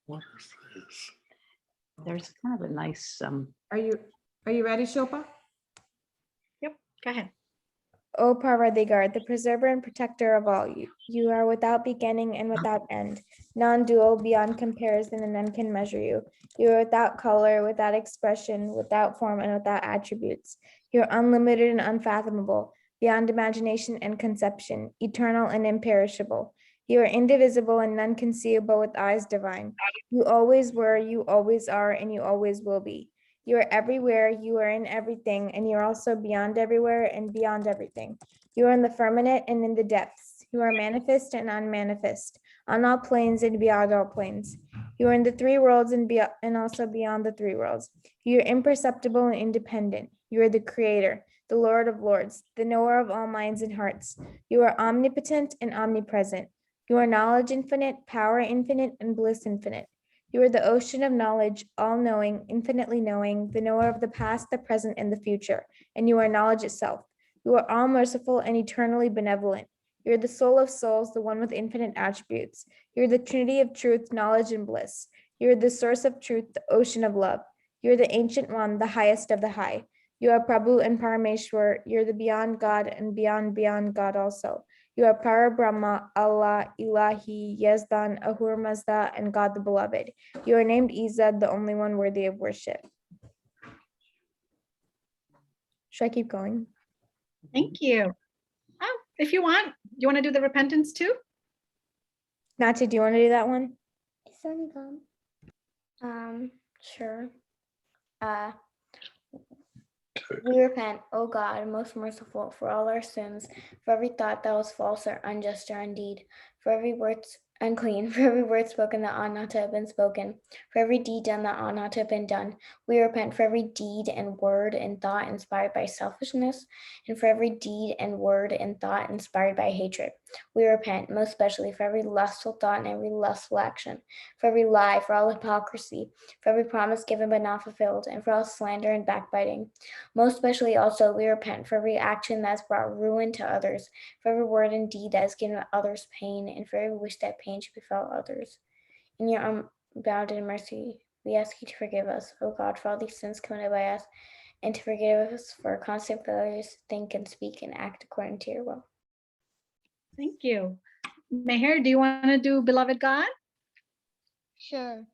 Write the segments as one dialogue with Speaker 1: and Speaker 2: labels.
Speaker 1: What is this?
Speaker 2: There's kind of a nice,
Speaker 3: Are you ready, Shilpa?
Speaker 4: Yep, go ahead.
Speaker 5: O Parvatigar, the preserver and protector of all, you are without beginning and without end, non-dual, beyond comparison, and none can measure you. You are without color, without expression, without form, and without attributes. You are unlimited and unfathomable, beyond imagination and conception, eternal and imperishable. You are indivisible and none can seeable with eyes divine. You always were, you always are, and you always will be. You are everywhere, you are in everything, and you are also beyond everywhere and beyond everything. You are in the firmament and in the depths. You are manifest and unmanifest, on all planes and beyond all planes. You are in the three worlds and also beyond the three worlds. You are imperceptible and independent. You are the creator, the Lord of lords, the knower of all minds and hearts. You are omnipotent and omnipresent. You are knowledge infinite, power infinite, and bliss infinite. You are the ocean of knowledge, all-knowing, infinitely knowing, the knower of the past, the present, and the future, and you are knowledge itself. You are all-merciful and eternally benevolent. You are the soul of souls, the one with infinite attributes. You are the trinity of truth, knowledge, and bliss. You are the source of truth, the ocean of love. You are the ancient one, the highest of the high. You are Prabhu and Parameshwar. You are the beyond God and beyond God also. You are Para Brahma, Allah, Ilahi, Yazdan, Ahur Mazda, and God the Beloved. You are named Izzad, the only one worthy of worship. Should I keep going?
Speaker 4: Thank you. Oh, if you want to do the repentance too?
Speaker 5: Natya, do you want to do that one?
Speaker 6: Sure. We repent, O God, most merciful, for all our sins, for every thought that was false or unjust or undeed, for every word unclean, for every word spoken that ought not to have been spoken, for every deed done that ought not to have been done. We repent for every deed and word and thought inspired by selfishness, and for every deed and word and thought inspired by hatred. We repent most especially for every lustful thought and every lustful action, for every lie, for all hypocrisy, for every promise given but not fulfilled, and for all slander and backbiting. Most especially also we repent for every action that has brought ruin to others, for every word and deed that has given others pain, and for every wish that pain should befall others. In your unbounded mercy, we ask you to forgive us, O God, for all these sins committed by us, and to forgive us for our constant failures to think and speak and act according to your will.
Speaker 4: Thank you. Meher, do you want to do Beloved God?
Speaker 7: Sure.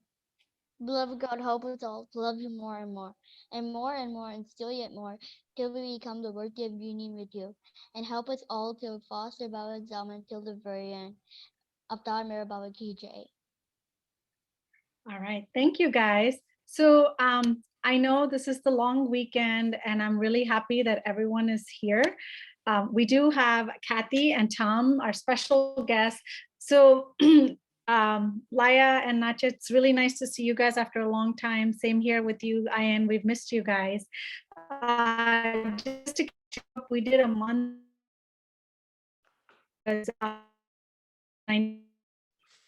Speaker 7: Beloved God, help us all to love you more and more, and more and more, and still yet more, till we become the worthy of union with you. And help us all to foster Baba Zaman till the very end. Avatar Mera Baba Ki Jai.
Speaker 4: All right. Thank you, guys. So I know this is the long weekend, and I'm really happy that everyone is here. We do have Cathy and Tom, our special guests. So Laya and Natya, it's really nice to see you guys after a long time. Same here with you, Ayan. We've missed you guys. Just to catch up, we did a month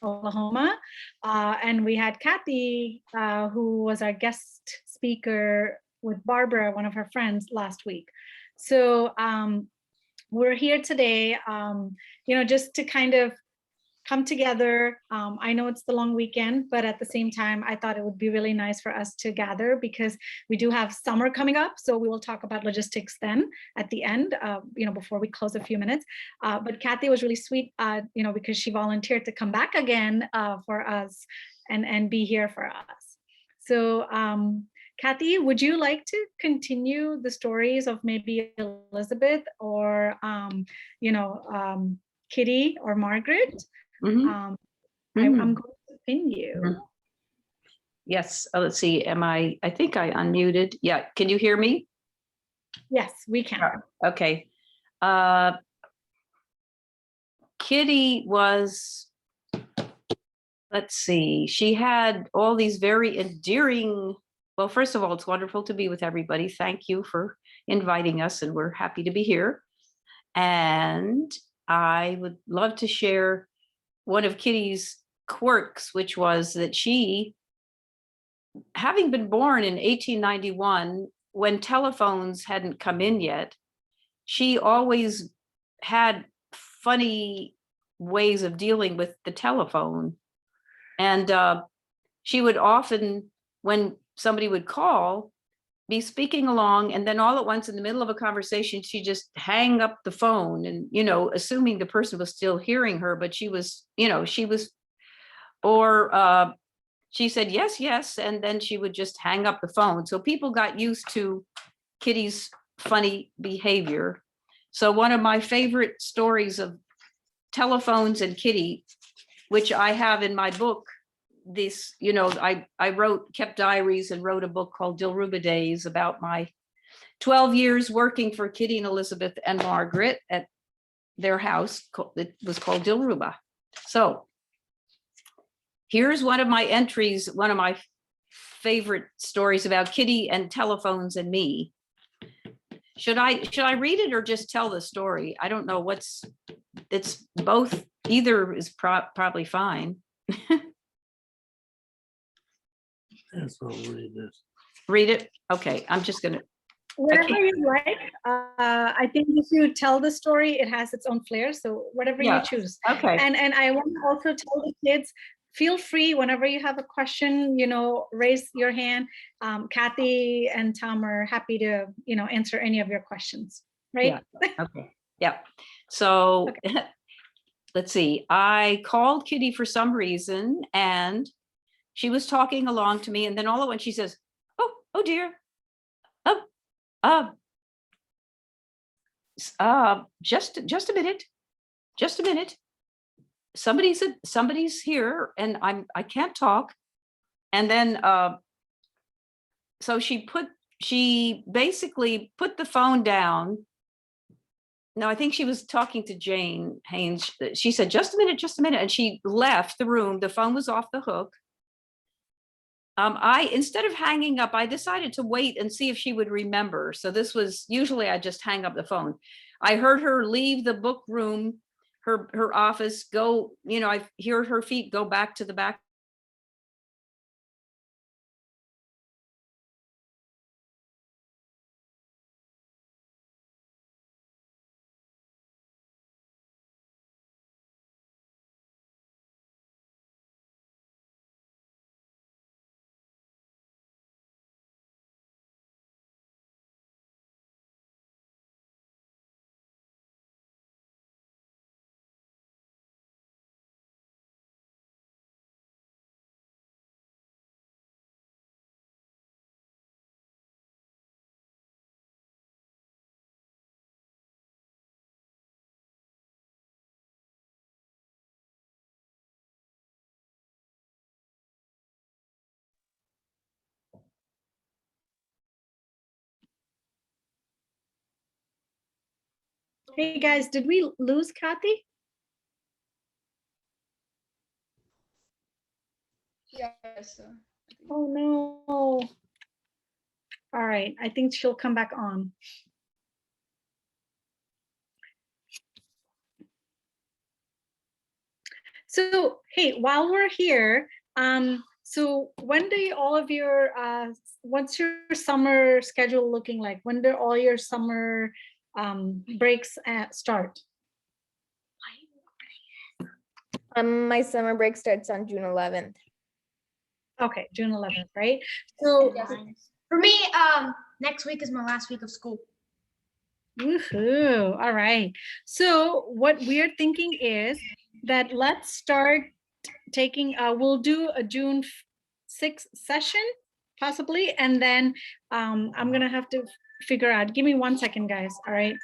Speaker 4: Oklahoma, and we had Cathy, who was our guest speaker with Barbara, one of her friends, last week. So we're here today, just to kind of come together. I know it's the long weekend, but at the same time, I thought it would be really nice for us to gather because we do have summer coming up. So we will talk about logistics then at the end, before we close a few minutes. But Cathy was really sweet, because she volunteered to come back again for us and be here for us. So Cathy, would you like to continue the stories of maybe Elizabeth or, Kitty or Margaret? I'm going to pin you.
Speaker 2: yes. Let's see. I think I unmuted. Yeah. Can you hear me?
Speaker 4: Yes, we can.
Speaker 2: Okay. Kitty was, let's see, she had all these very endearing, well, first of all, it's wonderful to be with everybody. Thank you for inviting us, and we're happy to be here. And I would love to share one of Kitty's quirks, which was that she, having been born in 1891, when telephones hadn't come in yet, she always had funny ways of dealing with the telephone. And she would often, when somebody would call, be speaking along, and then all at once in the middle of a conversation, she just hang up the phone, and, assuming the person was still hearing her, but she was, or she said, yes, yes, and then she would just hang up the phone. So people got used to Kitty's funny behavior. So one of my favorite stories of telephones and Kitty, which I have in my book, this, I kept diaries and wrote a book called Dilruba Days about my 12 years working for Kitty and Elizabeth and Margaret at their house. It was called Dilruba. So here's one of my entries, one of my favorite stories about Kitty and telephones and me. Should I read it or just tell the story? I don't know it's both, either is probably fine.
Speaker 1: Yes, I'll read this.
Speaker 2: Read it? Okay, I'm just gonna,
Speaker 4: Whatever you like. I think if you tell the story, it has its own flair. So whatever
Speaker 2: Yeah.
Speaker 4: you choose.
Speaker 2: okay.
Speaker 4: And I want to also tell the kids, feel free whenever you have a question, raise your hand. Kathy and Tom are happy to, answer any of your questions, right?
Speaker 2: Okay, yeah. So let's see. I called Kitty for some reason, and she was talking along to me, and then all at once she says, "Oh dear, just a minute, somebody's here, and I can't talk." And then so she basically put the phone down. No, I think she was talking to Jane Haynes. She said, just a minute, and she left the room. The phone was off the hook. Instead of hanging up, I decided to wait and see if she would remember. So this was, usually I just hang up the phone. I heard her leave the book room, her office, go, I hear her feet go back to the back.
Speaker 4: Hey guys, did we lose Kathy?
Speaker 8: Yes.
Speaker 4: Oh no. All right, I think she'll come back on. So, hey, while we're here, so when do all of your, what's your summer schedule looking like? When do all your summer breaks start?
Speaker 5: My summer break starts on June 11th.
Speaker 4: Okay, June 11th, right? So,
Speaker 8: For me, next week is my last week of school.
Speaker 4: woohoo, all right. So what we're thinking is that let's start taking, we'll do a June 6th session, possibly, and then I'm gonna have to figure out, give me 1 second, guys, all right?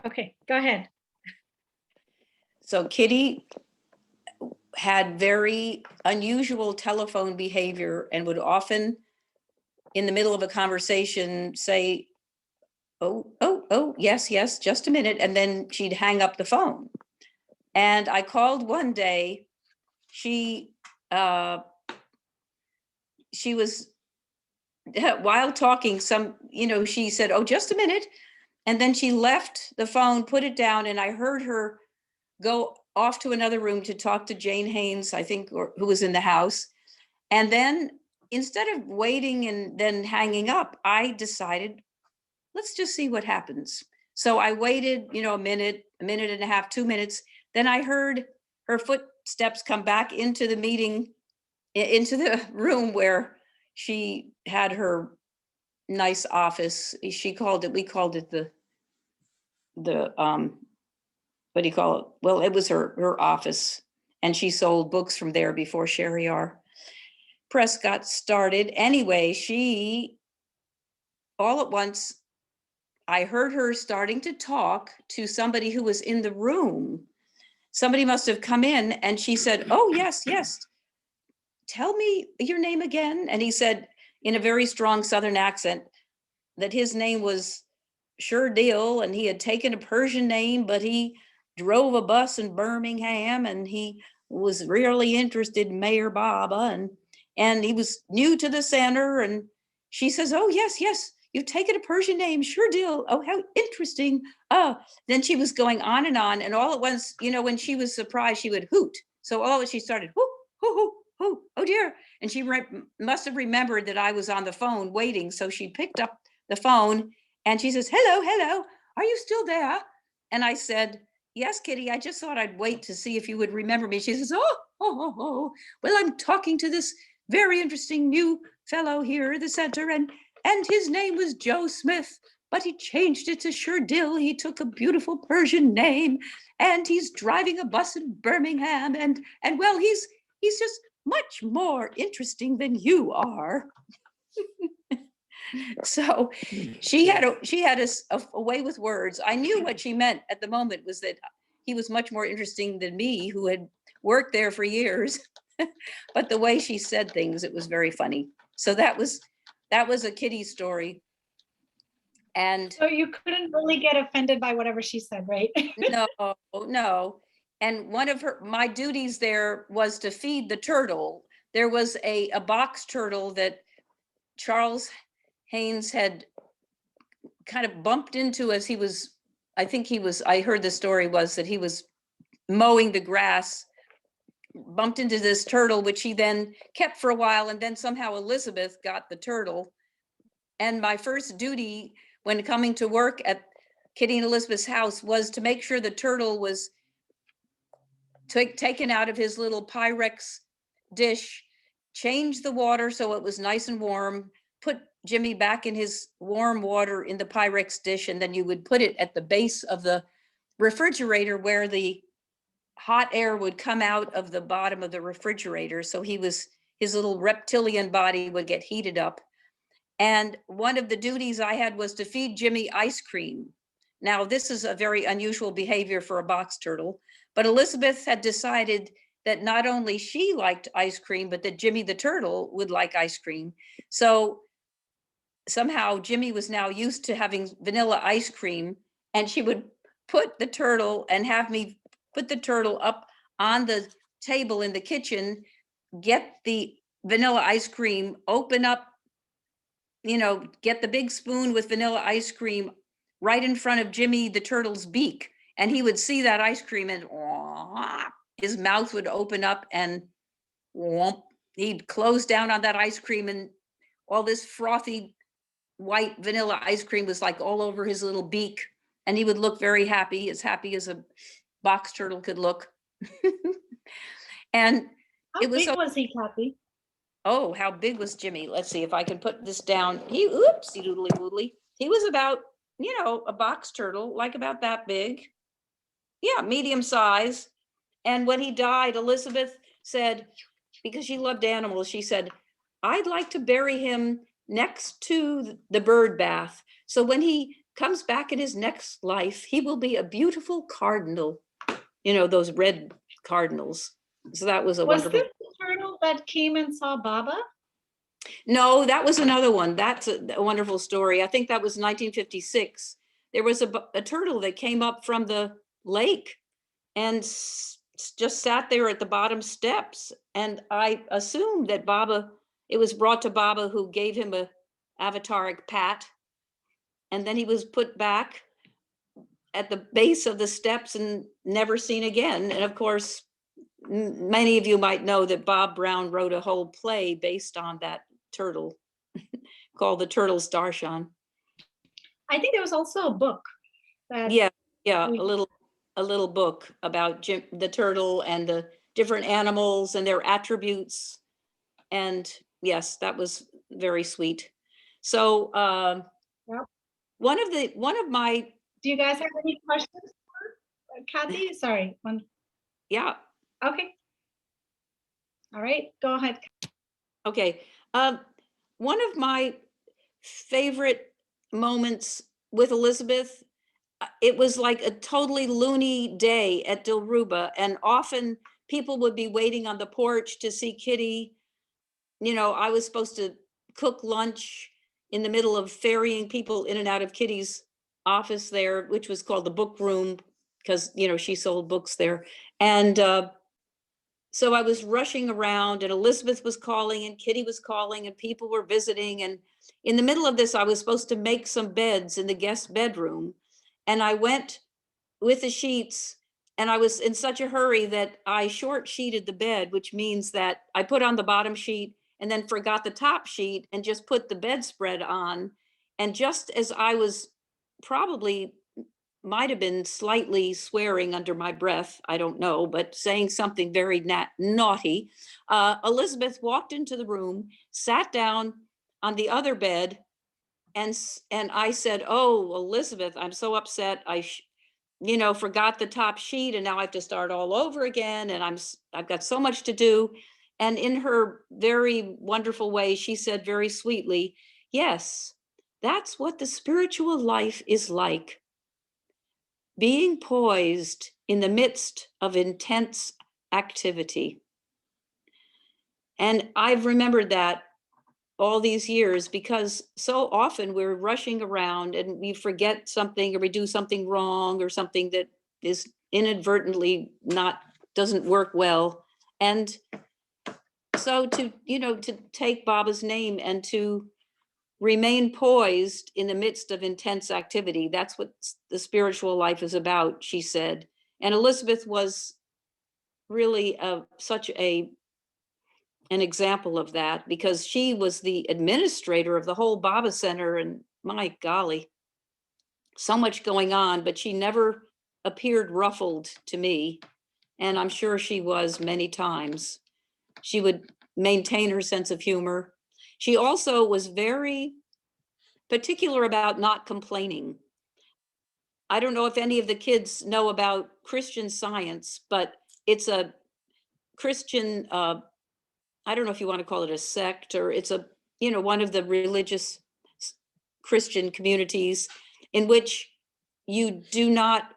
Speaker 4: Okay, go ahead.
Speaker 2: So Kitty had very unusual telephone behavior and would often, in the middle of a conversation, say, oh, yes, just a minute. And then she'd hang up the phone. And I called one day, she was, while talking, she said, oh, just a minute. And then she left the phone, put it down, and I heard her go off to another room to talk to Jane Haynes, I think, who was in the house. And then instead of waiting and then hanging up, I decided, let's just see what happens. So I waited, a minute, a minute and a half, 2 minutes. Then I heard her footsteps come back into the meeting, into the room where she had her nice office. We called it the what do you call it? Well, it was her office, and she sold books from there before Sherry R. Press got started. Anyway, she, all at once, I heard her starting to talk to somebody who was in the room. Somebody must have come in, and she said, "Oh, yes, yes. Tell me your name again." And he said in a very strong Southern accent that his name was Sure Deal, and he had taken a Persian name, but he drove a bus in Birmingham, and he was really interested in Mayor Baba, and he was new to the center. And she says, "Oh, yes, yes, you've taken a Persian name, Sure Deal. Oh, how interesting." Oh, then she was going on, and all at once, when she was surprised, she would hoot. So all she started, hoo, hoo, hoo, hoo, oh dear. And she must have remembered that I was on the phone waiting. So she picked up the phone and she says, "Hello, hello, are you still there?" And I said, "Yes, Kitty, I just thought I'd wait to see if you would remember me." She says, "Oh, well, I'm talking to this very interesting new fellow here at the center, and his name was Joe Smith, but he changed it to Sure Dill. He took a beautiful Persian name, and he's driving a bus in Birmingham, and well, he's just much more interesting than you are." So she had a way with words. I knew what she meant at the moment was that he was much more interesting than me, who had worked there for years. But the way she said things, it was very funny. So that was a Kitty story. And
Speaker 4: So you couldn't really get offended by whatever she said, right?
Speaker 2: no. And one of my duties there was to feed the turtle. There was a box turtle that Charles Haynes had kind of bumped into as he was, I heard the story was that he was mowing the grass, bumped into this turtle, which he then kept for a while. And then somehow Elizabeth got the turtle. And my first duty when coming to work at Kitty and Elizabeth's house was to make sure the turtle was taken out of his little Pyrex dish, change the water so it was nice and warm, put Jimmy back in his warm water in the Pyrex dish, and then you would put it at the base of the refrigerator where the hot air would come out of the bottom of the refrigerator. So his little reptilian body would get heated up. And one of the duties I had was to feed Jimmy ice cream. Now, this is a very unusual behavior for a box turtle, but Elizabeth had decided that not only she liked ice cream, but that Jimmy the turtle would like ice cream. So somehow Jimmy was now used to having vanilla ice cream, and she would put the turtle and have me put the turtle up on the table in the kitchen, get the vanilla ice cream, open up, get the big spoon with vanilla ice cream right in front of Jimmy the turtle's beak. And he would see that ice cream and his mouth would open up and he'd close down on that ice cream, and all this frothy white vanilla ice cream was like all over his little beak. And he would look very happy as a box turtle could look. And
Speaker 4: How big was he, Kathy?
Speaker 2: Oh, how big was Jimmy? Let's see if I can put this down. Oopsie doodly woodly. He was about, a box turtle, like about that big. Yeah, medium size. And when he died, Elizabeth said, because she loved animals, she said, "I'd like to bury him next to the bird bath. So when he comes back in his next life, he will be a beautiful cardinal." Those red cardinals. So that was
Speaker 4: Was
Speaker 2: wonderful.
Speaker 4: this the turtle that came and saw Baba?
Speaker 2: No, that was another one. That's a wonderful story. I think that was 1956. There was a turtle that came up from the lake and just sat there at the bottom steps. And I assumed that it was brought to Baba, who gave him a avataric pat. And then he was put back at the base of the steps and never seen again. And of course, many of you might know that Bob Brown wrote a whole play based on that turtle called The Turtle's Darshan.
Speaker 4: I think there was also a book.
Speaker 2: Yeah, a little a little book about Jim, the turtle and the different animals and their attributes. And yes, that was very sweet. So
Speaker 4: Yep.
Speaker 2: one of my,
Speaker 4: Do you guys have any questions for Kathy? Sorry.
Speaker 2: yeah,
Speaker 4: Okay. All right, go ahead.
Speaker 2: okay. One of my favorite moments with Elizabeth, it was like a totally loony day at Dilruba, and often people would be waiting on the porch to see Kitty. You know, I was supposed to cook lunch in the middle of ferrying people in and out of Kitty's office there, which was called the book room, because, you know, she sold books there. And so I was rushing around, and Elizabeth was calling and Kitty was calling and people were visiting. And in the middle of this, I was supposed to make some beds in the guest bedroom. And I went with the sheets, and I was in such a hurry that I short sheeted the bed, which means that I put on the bottom sheet and then forgot the top sheet and just put the bedspread on. And just as I was probably might have been slightly swearing under my breath, I don't know, but saying something very naughty, Elizabeth walked into the room, sat down on the other bed, and I said, "Oh, Elizabeth, I'm so upset. You know, forgot the top sheet, and now I have to start all over again, and I've got so much to do." And in her very wonderful way, she said very sweetly, "Yes, that's what the spiritual life is like. Being poised in the midst of intense activity." And I've remembered that all these years, because so often we're rushing around and we forget something, or we do something wrong, or something that is inadvertently doesn't work well. And so to, you know, to take Baba's name and to remain poised in the midst of intense activity, that's what the spiritual life is about, she said. And Elizabeth was really such an example of that, because she was the administrator of the whole Baba Center, and my golly, so much going on, but she never appeared ruffled to me. And I'm sure she was many times. She would maintain her sense of humor. She also was very particular about not complaining. I don't know if any of the kids know about Christian Science, but it's a Christian, I don't know if you want to call it a sect, or it's a, you know, one of the religious Christian communities in which you do not,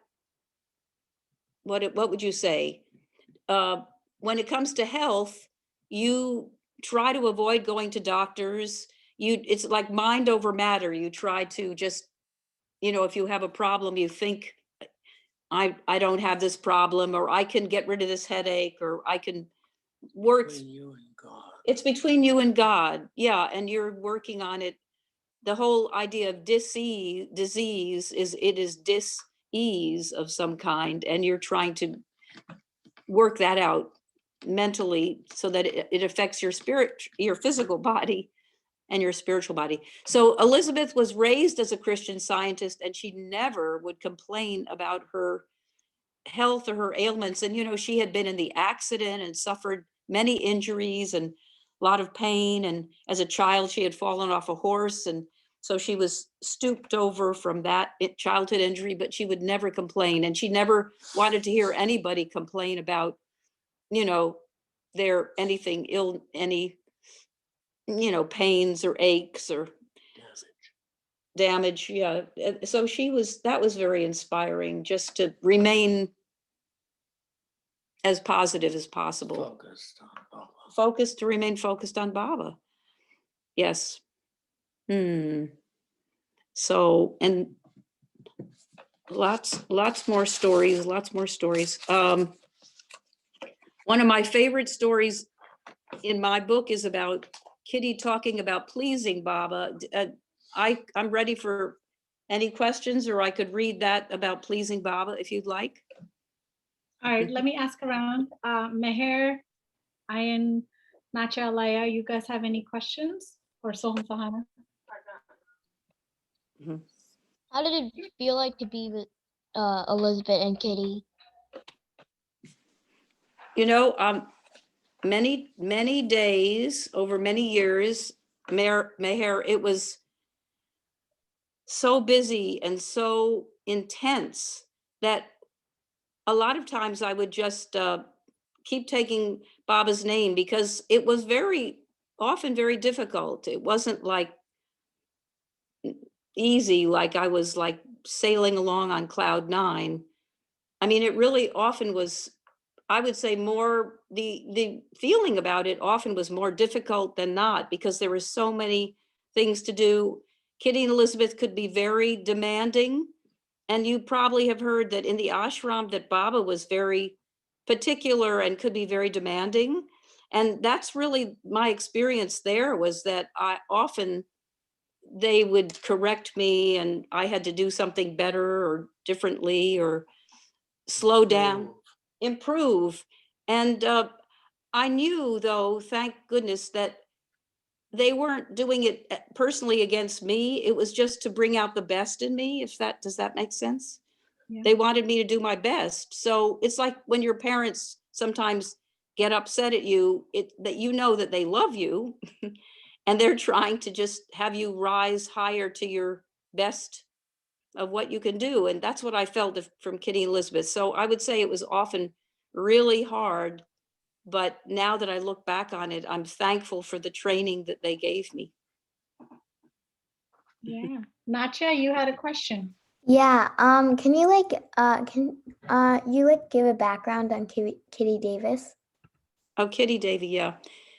Speaker 2: what would you say? When it comes to health, you try to avoid going to doctors. It's like mind over matter. You try to just, you know, if you have a problem, you think, I don't have this problem, or I can get rid of this headache, or I can work.
Speaker 1: Between you and God.
Speaker 2: It's between you and God. Yeah. And you're working on it. The whole idea of disease is, it is dis-ease of some kind. And you're trying to work that out mentally so that it affects your spirit, your physical body and your spiritual body. So Elizabeth was raised as a Christian Scientist, and she never would complain about her health or her ailments. And, you know, she had been in the accident and suffered many injuries and a lot of pain. And as a child, she had fallen off a horse. And so she was stooped over from that childhood injury, but she would never complain. And she never wanted to hear anybody complain about, you know, their anything ill, any, you know, pains or aches or damage. Yeah. So that was very inspiring, just to remain as positive as possible.
Speaker 1: Focused on Baba.
Speaker 2: To remain focused on Baba. Yes. So, and lots more stories. One of my favorite stories in my book is about Kitty talking about pleasing Baba. I'm ready for any questions, or I could read that about pleasing Baba if you'd like.
Speaker 4: All right, let me ask around. Meher, Ayan, Nacha, Alaya, you guys have any questions? Or Soham Sahana?
Speaker 7: How did it feel like to be with Elizabeth and Kitty?
Speaker 2: Many days over many years, Meher, it was so busy and so intense that a lot of times I would just keep taking Baba's name because it was very often very difficult. It wasn't like easy, like I was like sailing along on cloud nine. I mean, it really often was, I would say more, the feeling about it often was more difficult than not because there were so many things to do. Kitty and Elizabeth could be very demanding. And you probably have heard that in the ashram that Baba was very particular and could be very demanding. And that's really my experience there, was that I often they would correct me and I had to do something better or differently or slow down, improve. And I knew, though, thank goodness, that they weren't doing it personally against me. It was just to bring out the best in me, if that, does that make sense?
Speaker 4: Yeah.
Speaker 2: They wanted me to do my best. So it's like when your parents sometimes get upset at you, that you know that they love you and they're trying to just have you rise higher to your best of what you can do. And that's what I felt from Kitty and Elizabeth. So I would say it was often really hard. But now that I look back on it, I'm thankful for the training that they gave me.
Speaker 4: Yeah. Natya, you had a question.
Speaker 6: Yeah, can you give a background on Kitty Davis?
Speaker 2: Oh, Kitty Davy, yeah.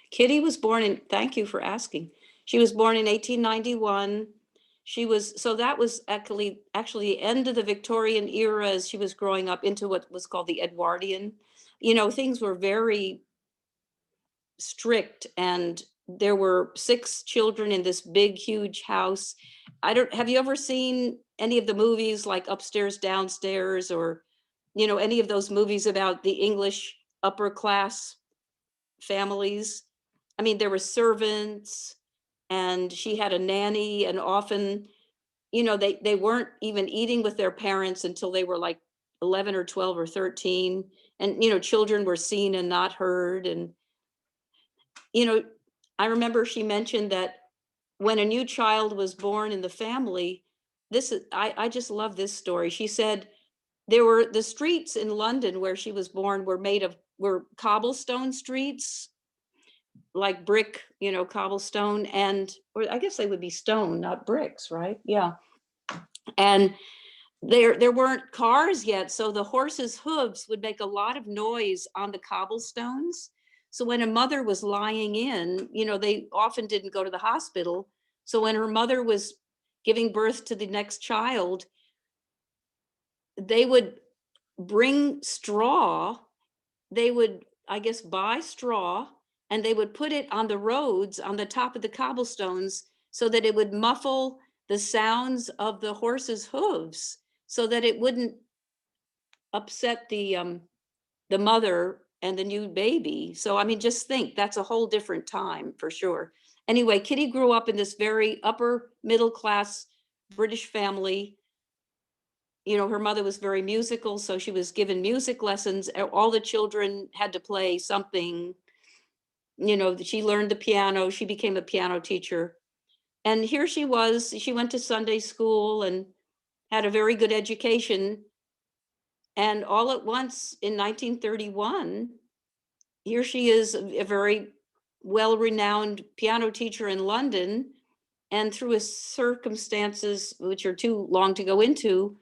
Speaker 2: Kitty was born in, thank you for asking. She was born in 1891. So that was actually the end of the Victorian era as she was growing up into what was called the Edwardian. Things were very strict and there were 6 children in this big, huge house. Have you ever seen any of the movies like Upstairs, Downstairs, or, any of those movies about the English upper class families? I mean, there were servants and she had a nanny, and often, they weren't even eating with their parents until they were like 11 or 12 or 13. And, children were seen and not heard. And, I remember she mentioned that when a new child was born in the family, I just love this story. She said there were the streets in London where she was born were cobblestone streets, like brick, cobblestone, or I guess they would be stone, not bricks, right? Yeah. And there weren't cars yet, so the horses' hooves would make a lot of noise on the cobblestones. So when a mother was lying in, they often didn't go to the hospital. So when her mother was giving birth to the next child, they would bring straw. They would, I guess, buy straw, and they would put it on the roads on the top of the cobblestones so that it would muffle the sounds of the horse's hooves so that it wouldn't upset the mother and the new baby. So, I mean, just think, that's a whole different time for sure. Anyway, Kitty grew up in this very upper middle class British family. Her mother was very musical, so she was given music lessons. All the children had to play something. She learned the piano. She became a piano teacher. And here she was. She went to Sunday school and had a very good education. And all at once in 1931, here she is, a very well-renowned piano teacher in London. And through a circumstances which are too long to go into,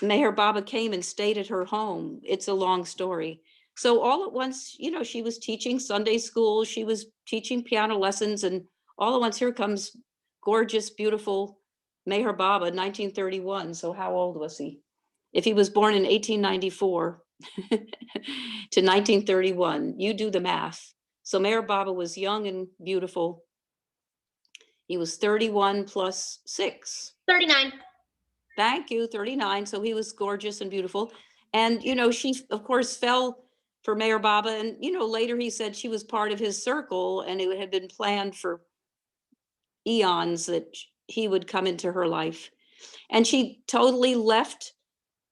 Speaker 2: Meher Baba came and stayed at her home. It's a long story. So all at once, she was teaching Sunday school, she was teaching piano lessons, and all at once here comes gorgeous, beautiful Meher Baba, 1931. So how old was he? If he was born in 1894 to 1931, you do the math. So Meher Baba was young and beautiful. He was 31 plus 6.
Speaker 8: 39.
Speaker 2: Thank you, 39. So he was gorgeous and beautiful. And, she, of course, fell for Meher Baba. And, later he said she was part of his circle and it had been planned for eons that he would come into her life. And she totally left.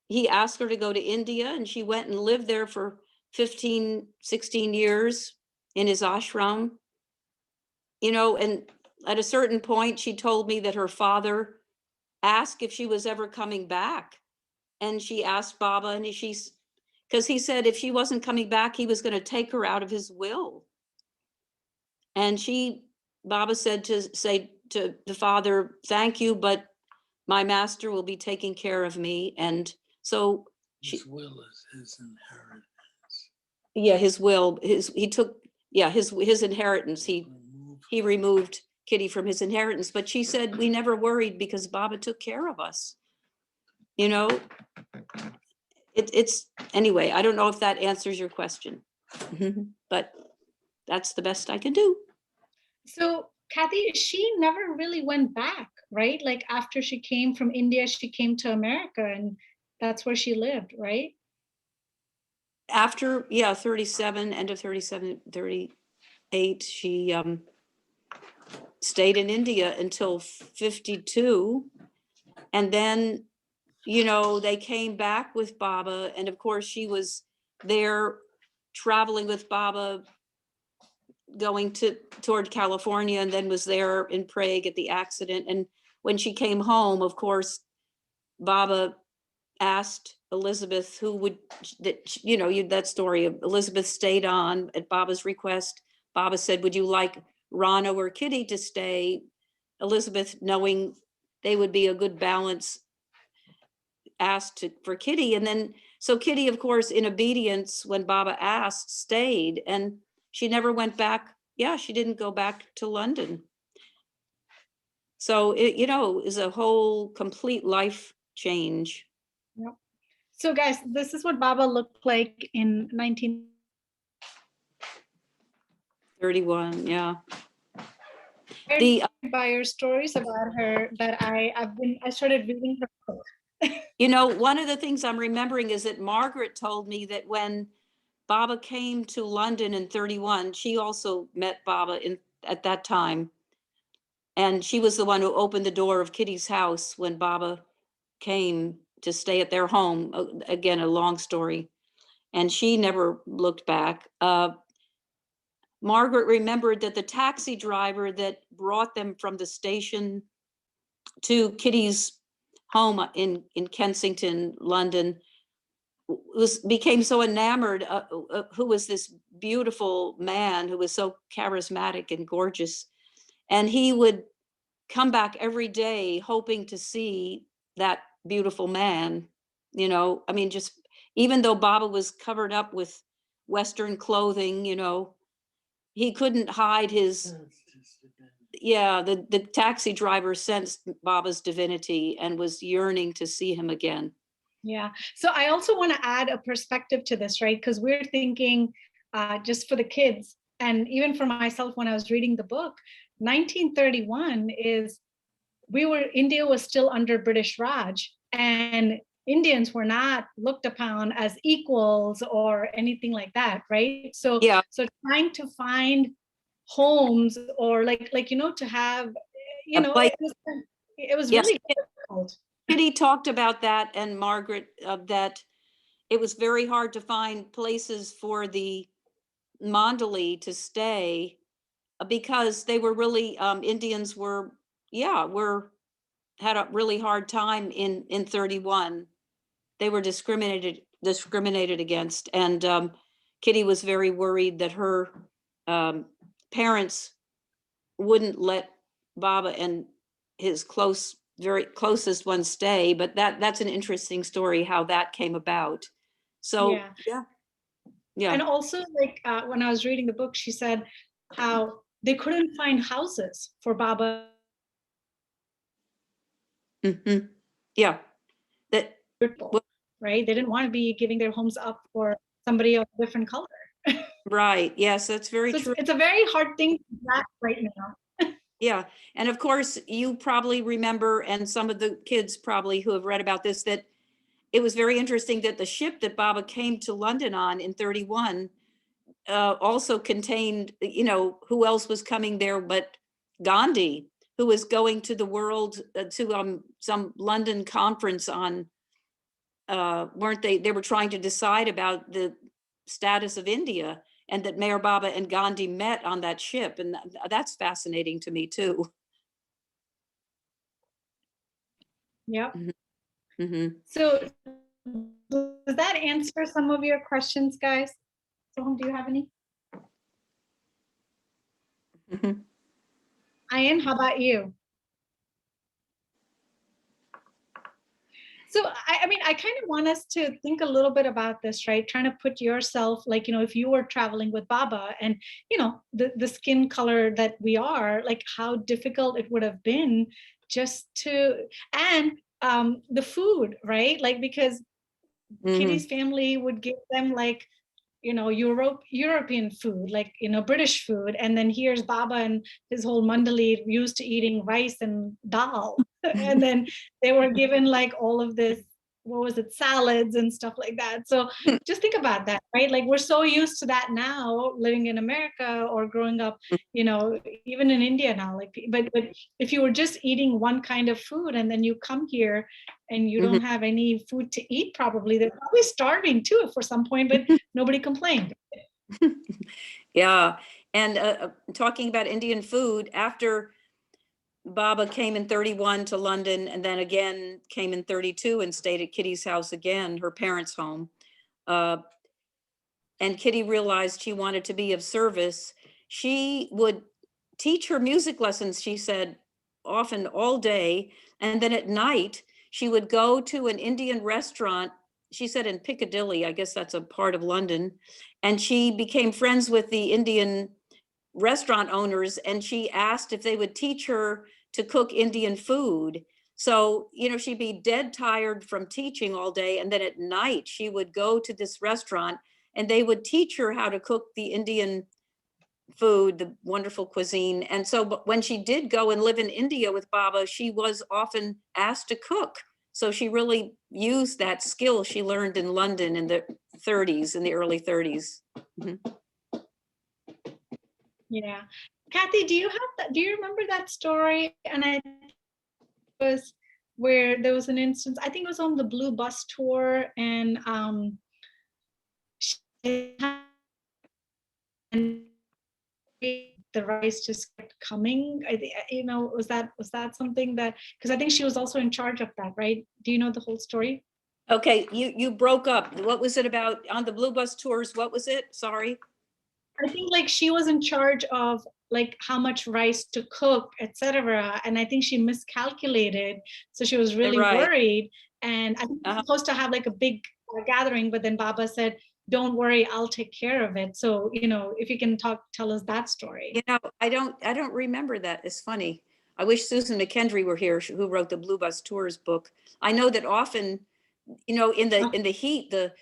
Speaker 2: He asked her to go to India and she went and lived there for 15, 16 years in his ashram, you know, and at a certain point, she told me that her father asked if she was ever coming back. And she asked Baba, and because he said if she wasn't coming back, he was going to take her out of his will. And Baba said to say to the father, thank you, but my master will be taking care of me. And so
Speaker 1: His will is his inheritance.
Speaker 2: yeah, his will, his inheritance. He removed Kitty from his inheritance, but she said we never worried because Baba took care of us. You know, it's anyway, I don't know if that answers your question, but that's the best I can do.
Speaker 4: So Kathy, she never really went back, right? Like after she came from India, she came to America and that's where she lived, right?
Speaker 2: After, 37, end of 37, 38, she stayed in India until 52. And then, you know, they came back with Baba. And of course, she was there traveling with Baba, going toward California, and then was there in Prague at the accident. And when she came home, of course, Baba asked Elizabeth that story of Elizabeth stayed on at Baba's request. Baba said, would you like Rana or Kitty to stay? Elizabeth, knowing they would be a good balance, asked for Kitty. And then, so Kitty, of course, in obedience, when Baba asked, stayed, and she never went back. Yeah, she didn't go back to London. So it, is a whole complete life change.
Speaker 4: Yep. So guys, this is what Baba looked like in
Speaker 2: 1931, yeah.
Speaker 4: By your stories about her that I started reading her book.
Speaker 2: One of the things I'm remembering is that Margaret told me that when Baba came to London in 31, she also met Baba at that time. And she was the one who opened the door of Kitty's house when Baba came to stay at their home. Again, a long story. And she never looked back. Margaret remembered that the taxi driver that brought them from the station to Kitty's home in Kensington, London, became so enamored, who was this beautiful man who was so charismatic and gorgeous. And he would come back every day hoping to see that beautiful man, just even though Baba was covered up with Western clothing, he couldn't hide his, the taxi driver sensed Baba's divinity and was yearning to see him again.
Speaker 4: Yeah. So I also want to add a perspective to this, right? Because we're thinking just for the kids and even for myself when I was reading the book, 1931 India was still under British Raj, and Indians were not looked upon as equals or anything like that, right? So trying to find homes or to have, it was really difficult.
Speaker 2: Kitty talked about that, and Margaret, that it was very hard to find places for the Mandali to stay because they were really, Indians had a really hard time in 31. They were discriminated against, and Kitty was very worried that her parents wouldn't let Baba and his very closest ones stay, but that's an interesting story how that came about. So yeah.
Speaker 4: And also when I was reading the book, she said how they couldn't find houses for Baba.
Speaker 2: Mm-hmm. Yeah.
Speaker 4: Right? They didn't want to be giving their homes up for somebody of a different color.
Speaker 2: Right. Yes, that's very true.
Speaker 4: It's a very hard thing to grasp right now.
Speaker 2: Yeah. And of course, you probably remember, and some of the kids probably who have read about this, that it was very interesting that the ship that Baba came to London on in 31 also contained, who else was coming there but Gandhi, who was going to the world, to some London conference on, weren't they? They were trying to decide about the status of India, and that Meher Baba and Gandhi met on that ship. And that's fascinating to me too.
Speaker 4: Yep.
Speaker 2: Hmm.
Speaker 4: So does that answer some of your questions, guys? Soham, do you have any? Ayan, how about you? So I mean, I kind of want us to think a little bit about this, right? Trying to put yourself, like, you know, if you were traveling with Baba and, you know, the skin color that we are, like how difficult it would have been just to, and the food, right? Like, because Kitty's family would give them like, you know, European food, like, you know, British food. And then here's Baba and his whole mandali used to eating rice and dal. And then they were given like all of this, what was it, salads and stuff like that. So just think about that, right? Like we're so used to that now, living in America or growing up, you know, even in India now, like, but if you were just eating one kind of food and then you come here and you don't have any food to eat, probably they're probably starving too for some point, but nobody complained.
Speaker 2: Yeah. And talking about Indian food, after Baba came in 31 to London and then again came in 32 and stayed at Kitty's house again, her parents' home. And Kitty realized she wanted to be of service. She would teach her music lessons, she said, often all day. And then at night, she would go to an Indian restaurant, she said in Piccadilly, I guess that's a part of London. And she became friends with the Indian restaurant owners, and she asked if they would teach her to cook Indian food. So, you know, she'd be dead tired from teaching all day. And then at night, she would go to this restaurant and they would teach her how to cook the Indian food, the wonderful cuisine. And so but when she did go and live in India with Baba, she was often asked to cook. So she really used that skill she learned in London in the 30s, in the early 30s.
Speaker 4: Yeah. Kathy, do you have that? Do you remember that story? And I was where there was an instance, I think it was on the Blue Bus tour, and the rice just kept coming. I think, you know, was that something that, because I think she was also in charge of that, right? Do you know the whole story?
Speaker 2: Okay, you broke up. What was it about on the Blue Bus tours? What was it? Sorry.
Speaker 4: I think like she was in charge of like how much rice to cook, etc. And I think she miscalculated, so she was really worried. And I think she was supposed to have like a big gathering, but then Baba said, "Don't worry, I'll take care of it." So, you know, if you can tell us that story.
Speaker 2: You know, I don't remember that. It's funny. I wish Susan McKendry were here, who wrote the Blue Bus Tours book. I know that often, you know, in the heat, the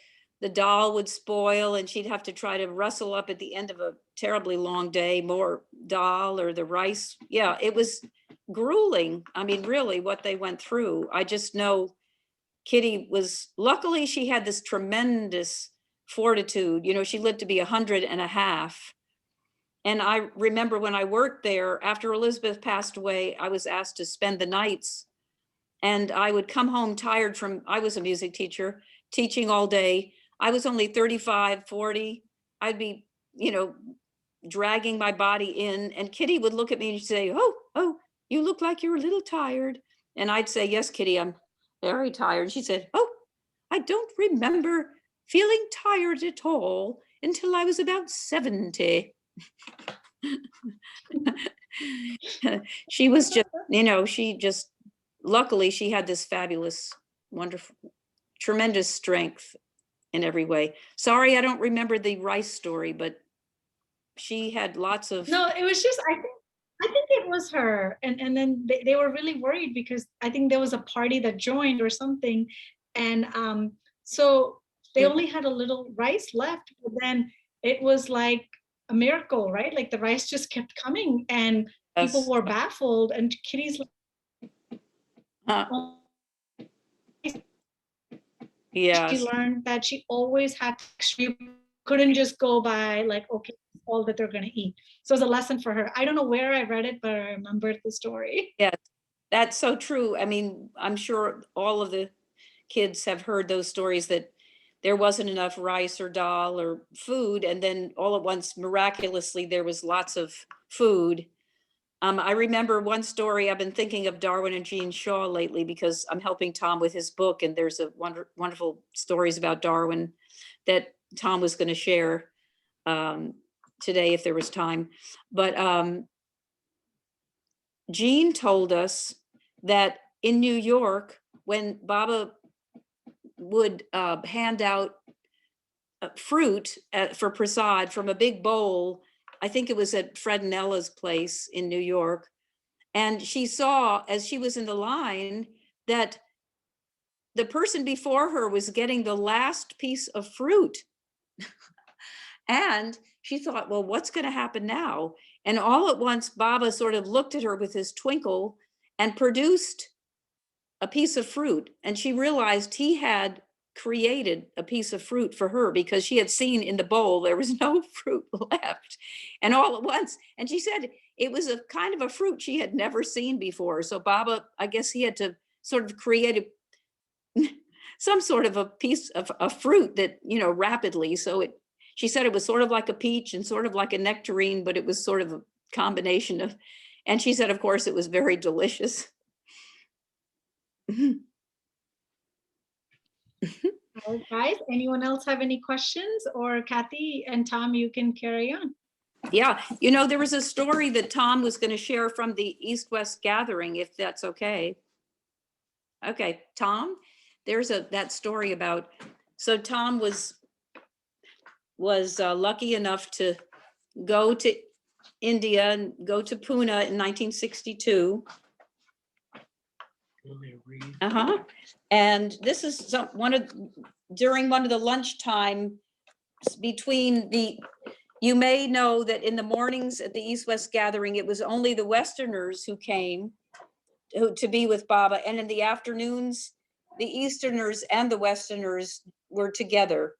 Speaker 2: dal would spoil and she'd have to try to rustle up at the end of a terribly long day, more dal or the rice. Yeah, it was grueling. I mean, really what they went through. I just know Kitty luckily she had this tremendous fortitude. You know, she lived to be 100.5. And I remember when I worked there, after Elizabeth passed away, I was asked to spend the nights. And I would come home tired I was a music teacher, teaching all day. I was only 35, 40. I'd be, you know, dragging my body in, and Kitty would look at me and say, oh, you look like you're a little tired. And I'd say, yes, Kitty, I'm very tired. And she said, oh, I don't remember feeling tired at all until I was about 70. She was just, you know, luckily she had this fabulous, wonderful, tremendous strength in every way. Sorry, I don't remember the rice story, but she had lots of.
Speaker 4: No, it was just, I think it was her. And then they were really worried because I think there was a party that joined or something. And so they only had a little rice left, but then it was like a miracle, right? Like the rice just kept coming and people were baffled, and Kitty's like,
Speaker 2: yeah,
Speaker 4: she learned that she always had to, couldn't just go by like, okay, all that they're going to eat. So it's a lesson for her. I don't know where I read it, but I remembered the story.
Speaker 2: Yeah, that's so true. I mean, I'm sure all of the kids have heard those stories that there wasn't enough rice or dal or food. And then all at once, miraculously, there was lots of food. I remember one story. I've been thinking of Darwin and Jean Shaw lately because I'm helping Tom with his book, and there's a wonderful stories about Darwin that Tom was going to share today if there was time. But Jean told us that in New York, when Baba would hand out fruit for prasad from a big bowl, I think it was at Fred and Ella's place in New York. And she saw, as she was in the line, that the person before her was getting the last piece of fruit. And she thought, well, what's going to happen now? And all at once, Baba sort of looked at her with his twinkle and produced a piece of fruit. And she realized he had created a piece of fruit for her because she had seen in the bowl there was no fruit left. And all at once, and she said it was a kind of a fruit she had never seen before. So Baba, I guess he had to sort of create some sort of a piece of a fruit that, you know, rapidly. So she said it was sort of like a peach and sort of like a nectarine, but it was sort of a combination of, and she said, of course, it was very delicious.
Speaker 4: All right, guys, anyone else have any questions? Or Kathy and Tom, you can carry on.
Speaker 2: Yeah, you know, there was a story that Tom was going to share from the East-West gathering, if that's okay. Okay, Tom, there's that story about, so Tom was lucky enough to go to India and go to Pune in 1962.
Speaker 1: Let me read.
Speaker 2: And this is during one of the lunchtime between you may know that in the mornings at the East-West gathering, it was only the Westerners who came to be with Baba. And in the afternoons, the Easterners and the Westerners were together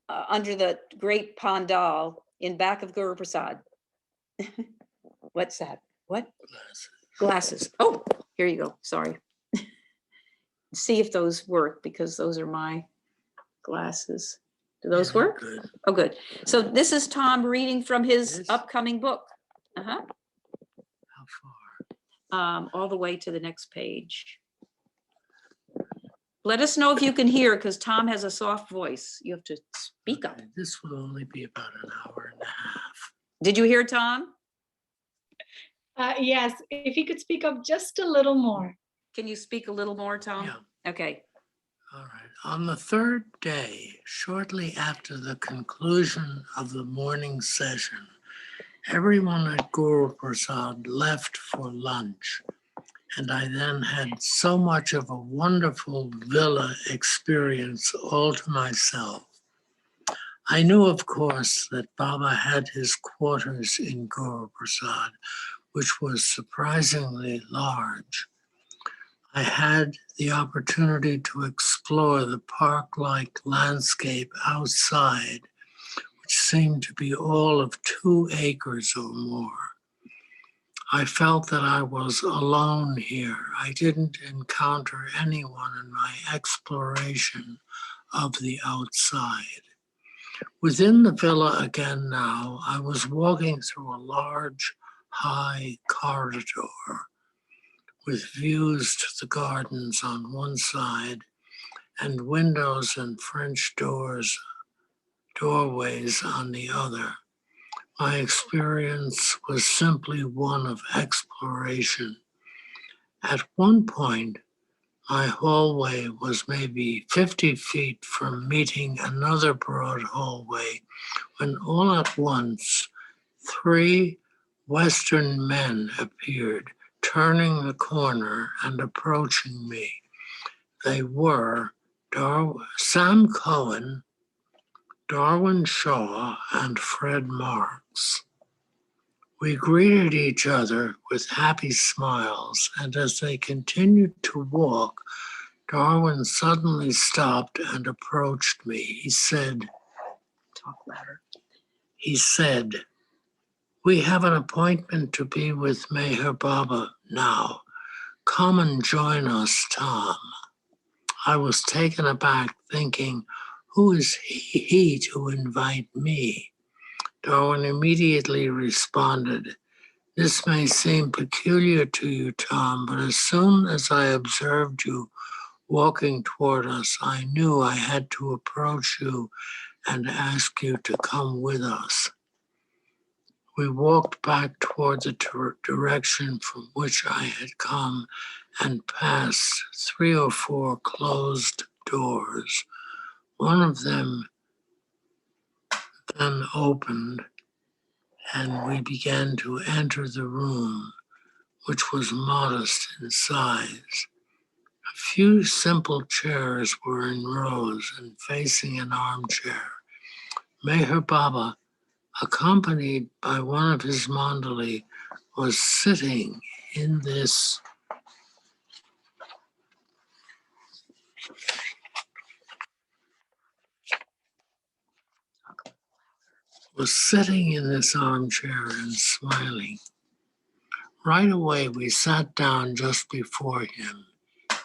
Speaker 2: under the great pandal in back of Guru Prasad. What's that? What? Glasses. Oh, here you go. Sorry. See if those work, because those are my glasses. Do those work?
Speaker 1: Good.
Speaker 2: Oh, good. So this is Tom reading from his
Speaker 1: Yes.
Speaker 2: upcoming book.
Speaker 1: How far?
Speaker 2: All the way to the next page. Let us know if you can hear, because Tom has a soft voice. You have to speak up.
Speaker 1: Okay, this will only be about an hour and a half.
Speaker 2: Did you hear Tom?
Speaker 4: Yes, if you could speak up just a little more.
Speaker 2: Can you speak a little more, Tom?
Speaker 1: Yeah.
Speaker 2: Okay.
Speaker 1: All right. On the third day, shortly after the conclusion of the morning session, everyone at Guru Prasad left for lunch, and I then had so much of a wonderful villa experience all to myself. I knew, of course, that Baba had his quarters in Guru Prasad, which was surprisingly large. I had the opportunity to explore the park-like landscape outside, which seemed to be all of 2 acres or more. I felt that I was alone here. I didn't encounter anyone in my exploration of the outside. Within the villa again now, I was walking through a large, high corridor with views to the gardens on one side and windows and French doorways on the other. My experience was simply one of exploration. At one point, my hallway was maybe 50 feet from meeting another broad hallway when all at once 3 Western men appeared, turning the corner and approaching me. They were Sam Cohen, Darwin Shaw, and Fred Marks. We greeted each other with happy smiles, and as they continued to walk, Darwin suddenly stopped and approached me. He said, "Talk louder." He said, "We have an appointment to be with Meher Baba now. Come and join us, Tom." I was taken aback, thinking, Who is he to invite me? Darwin immediately responded, "This may seem peculiar to you, Tom, but as soon as I observed you walking toward us, I knew I had to approach you and ask you to come with us." We walked back toward the direction from which I had come and passed 3 or 4 closed doors. One of them then opened, and we began to enter the room, which was modest in size. A few simple chairs were in rows and facing an armchair. Meher Baba, accompanied by one of his mandali, was sitting in this armchair and smiling. Right away, we sat down just before him.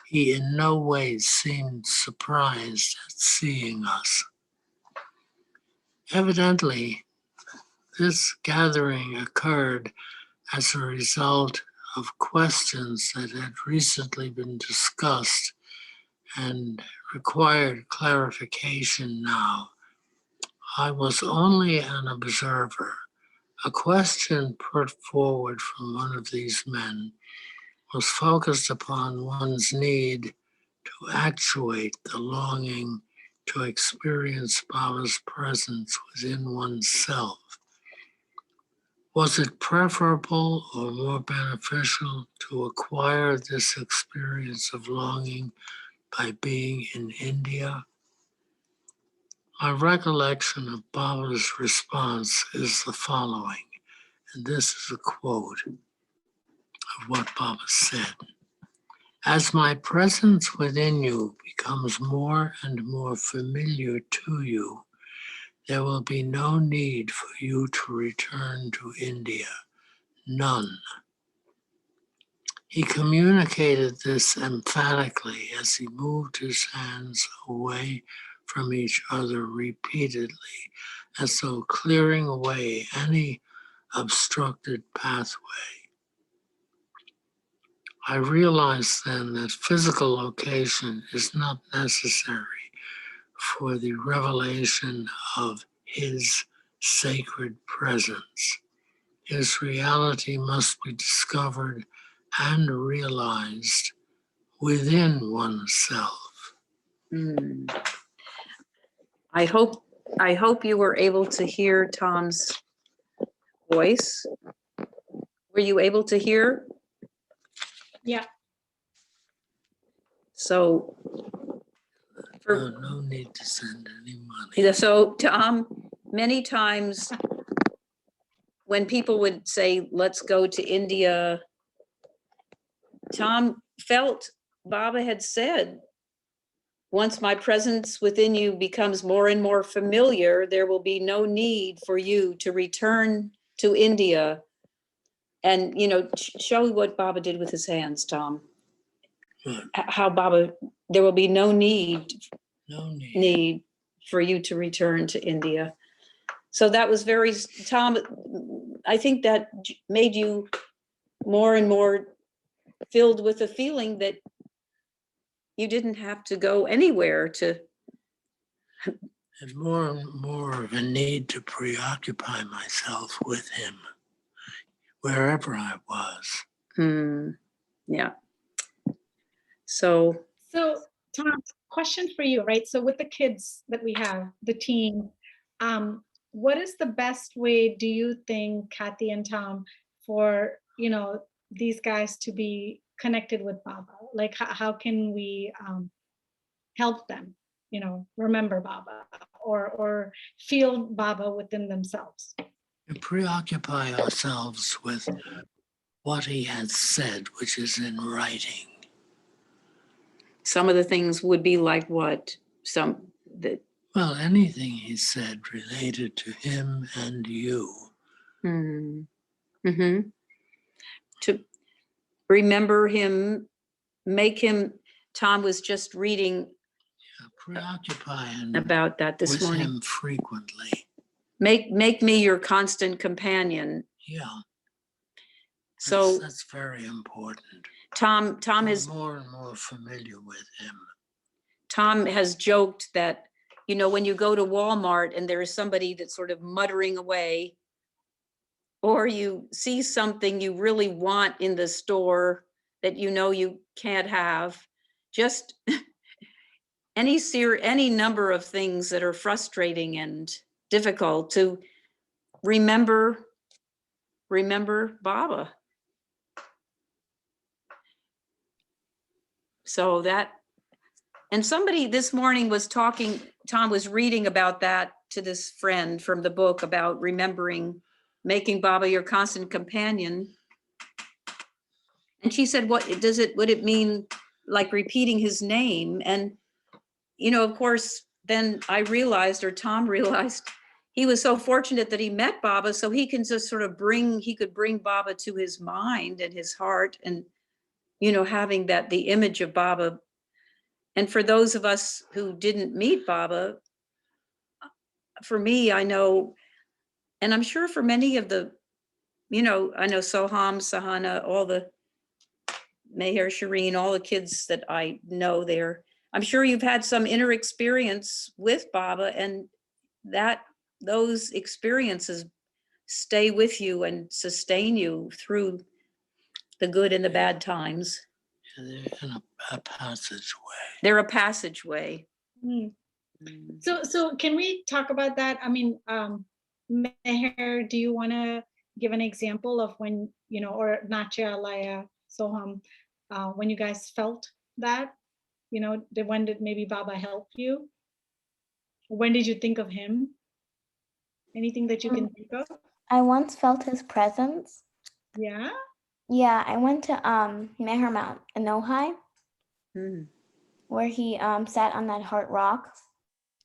Speaker 1: He in no way seemed surprised at seeing us. Evidently, this gathering occurred as a result of questions that had recently been discussed and required clarification now. I was only an observer. A question put forward from one of these men was focused upon one's need to actuate the longing to experience Baba's presence within oneself. Was it preferable or more beneficial to acquire this experience of longing by being in India? My recollection of Baba's response is the following, and this is a quote of what Baba said. "As my presence within you becomes more and more familiar to you, there will be no need for you to return to India. None." He communicated this emphatically as he moved his hands away from each other repeatedly, as though clearing away any obstructed pathway. I realized then that physical location is not necessary for the revelation of his sacred presence. His reality must be discovered and realized within oneself.
Speaker 2: I hope you were able to hear Tom's voice. Were you able to hear?
Speaker 4: Yeah.
Speaker 2: So
Speaker 1: No need to send any money.
Speaker 2: So Tom, many times when people would say, let's go to India, Tom felt Baba had said, once my presence within you becomes more and more familiar, there will be no need for you to return to India. And, show what Baba did with his hands, Tom. How Baba, there will be no need for you to return to India. So that was very, Tom, I think that made you more and more filled with a feeling that you didn't have to go anywhere to.
Speaker 1: And more of a need to preoccupy myself with him, wherever I was.
Speaker 2: Yeah. So
Speaker 4: Tom, question for you, right? So with the kids that we have, the teen, what is the best way, do you think, Cathy and Tom, for, these guys to be connected with Baba? Like, how can we help them, remember Baba or feel Baba within themselves?
Speaker 1: And preoccupy ourselves with what he has said, which is in writing.
Speaker 2: Some of the things would be like what?
Speaker 1: Well, anything he said related to him and you.
Speaker 2: To remember him, make him, Tom was just reading
Speaker 1: Preoccupy him
Speaker 2: about that this
Speaker 1: with
Speaker 2: morning.
Speaker 1: him frequently.
Speaker 2: Make me your constant companion.
Speaker 1: Yeah,
Speaker 2: So
Speaker 1: that's very important.
Speaker 2: Tom
Speaker 1: I'm
Speaker 2: has
Speaker 1: more and more familiar with him.
Speaker 2: Tom has joked that, you know, when you go to Walmart and there is somebody that's sort of muttering away, or you see something you really want in the store that you know you can't have, just any number of things that are frustrating and difficult, to remember Baba. So that, and somebody this morning was talking, Tom was reading about that to this friend from the book about remembering, making Baba your constant companion. And she said, would it mean like repeating his name? And, you know, of course, then I realized, or Tom realized, he was so fortunate that he met Baba, so he can just sort of he could bring Baba to his mind and his heart, and, you know, having that, the image of Baba. And for those of us who didn't meet Baba, for me, I know, and I'm sure for many of the, you know, I know Soham, Sahana, all the Meher, Shireen, all the kids that I know there, I'm sure you've had some inner experience with Baba, and that those experiences stay with you and sustain you through the good and the bad times.
Speaker 1: They're in a passageway.
Speaker 2: They're a passageway.
Speaker 4: Mm. So can we talk about that? I mean, Meher, do you want to give an example of when, you know, or Natya, Alaya, Soham, when you guys felt that, you know, when did maybe Baba help you? When did you think of him? Anything that you can think of?
Speaker 6: I once felt his presence.
Speaker 4: Yeah.
Speaker 6: Yeah, I went to Meher Mount in Ojai,
Speaker 2: Mm,
Speaker 6: where he sat on that heart rock.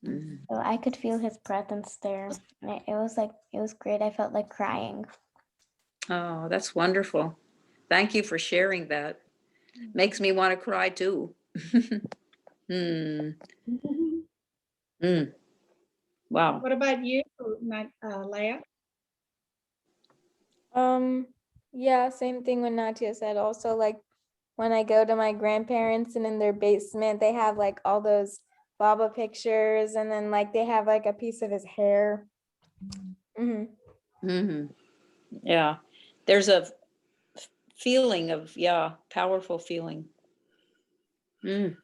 Speaker 2: mm.
Speaker 6: So I could feel his presence there. And it was great. I felt like crying.
Speaker 2: Oh, that's wonderful. Thank you for sharing that. Makes me want to cry too. Hmm. Mm. Wow.
Speaker 4: What about you, Laya?
Speaker 5: Yeah, same thing when Natia said. Also, like when I go to my grandparents and in their basement, they have like all those Baba pictures, and then like they have like a piece of his hair. Hmm.
Speaker 2: Hmm. Yeah. There's a feeling of, yeah, powerful feeling. Mm.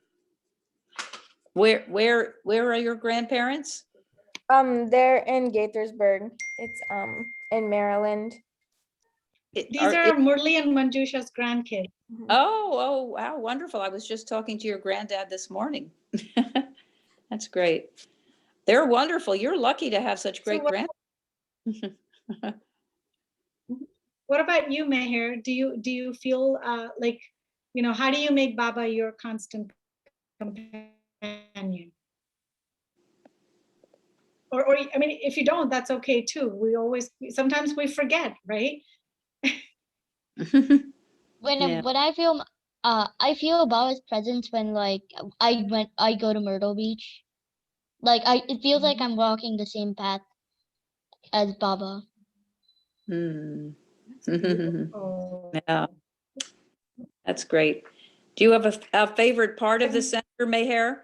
Speaker 2: Where are your grandparents?
Speaker 5: They're in Gaithersburg. It's in Maryland.
Speaker 4: These are Murli and Manjusha's grandkids.
Speaker 2: Oh, wow, wonderful. I was just talking to your granddad this morning. That's great. They're wonderful. You're lucky to have such great grand.
Speaker 4: What about you, Meher? Do you feel like, you know, how do you make Baba your constant companion? Or I mean, if you don't, that's okay too. Sometimes we forget, right?
Speaker 7: When I feel Baba's presence when like I go to Myrtle Beach. Like it feels like I'm walking the same path as Baba.
Speaker 2: Mm.
Speaker 4: Oh.
Speaker 2: Yeah, that's great. Do you have a favorite part of the center, Meher?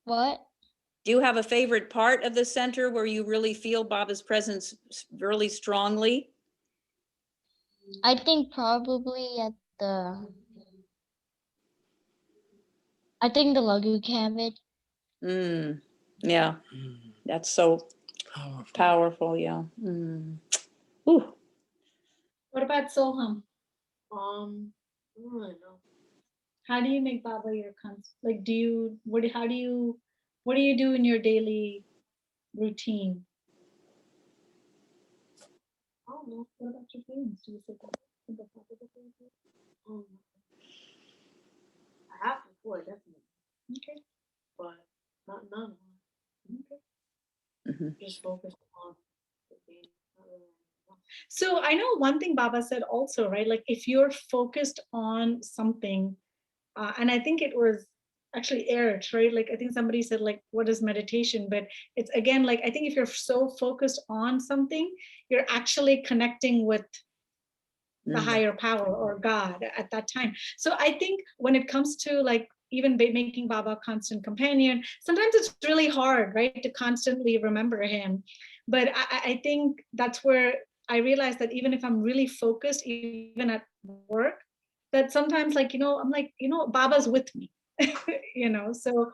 Speaker 7: What?
Speaker 2: Do you have a favorite part of the center where you really feel Baba's presence really strongly?
Speaker 7: I think probably at the I think the Lagu Cabbage.
Speaker 2: Mm. Yeah, that's so powerful. Yeah. Mm. Ooh.
Speaker 4: What about Soham?
Speaker 1: I don't really know.
Speaker 4: How do you make Baba your constant? Like, what do you do in your daily routine? I don't know. What about your feelings? Do you think of Baba before you do?
Speaker 1: I have before, definitely,
Speaker 4: Okay.
Speaker 1: but not none.
Speaker 4: Okay.
Speaker 2: Mhm.
Speaker 1: Just focus on the game. Not really.
Speaker 4: So I know one thing Baba said also, right? Like if you're focused on something, And I think it was actually Eric, right? Like I think somebody said like, what is meditation? But it's again, like I think if you're so focused on something, you're actually connecting with the higher power or God at that time. So I think when it comes to like even making Baba a constant companion, sometimes it's really hard, right, to constantly remember him. But I think that's where I realized that even if I'm really focused, even at work, that sometimes like, I'm like, Baba's with me, so